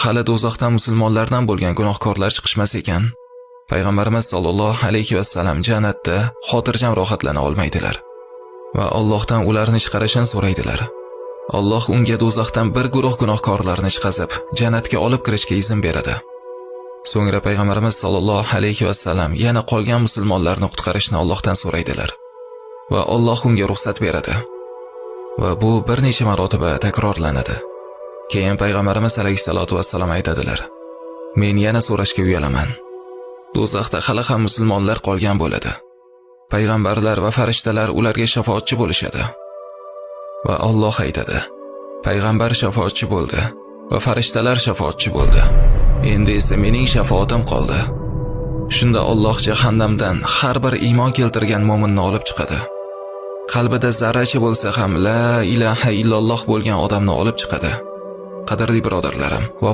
hali do'zaxdan musulmonlardan bo'lgan gunohkorlar chiqishmas ekan, payg'ambarimiz sollallohu alayhi vasallam jannatda xotirjam rohatlana olmaydilar va Allohdan ularni chiqarishini so'raydilar. Alloh unga do'zaxdan bir guruh gunohkorlarni chiqazib, jannatga olib kirishga izn beradi. So'ngra payg'ambarimiz sollallohu alayhi vasallam yana qolgan musulmonlarni qutqarishni Allohdan so'raydilar va Alloh unga ruxsat beradi. Va bu bir necha marotaba takrorlanadi. Keyin payg'ambarimiz alayhisolatu vasallam aytadilar: "Men yana so'rashga uyalaman. Do'zaxda hali ham musulmonlar qolgan bo'ladi. Payg'ambarlar va farishtalar ularga shafoatchi bo'lishadi." Va Alloh aytadi: "Payg'ambar shafoatchi bo'ldi va farishtalar shafoatchi bo'ldi. Endi esa mening shafaatim qoldi." Shunda Alloh jahannamdan har bir iymon keltirgan mu'minni olib chiqadi. Qalbida zarracha bo'lsa ham la ilaha illalloh bo'lgan odamni olib chiqadi. Qadrli birodarlarim va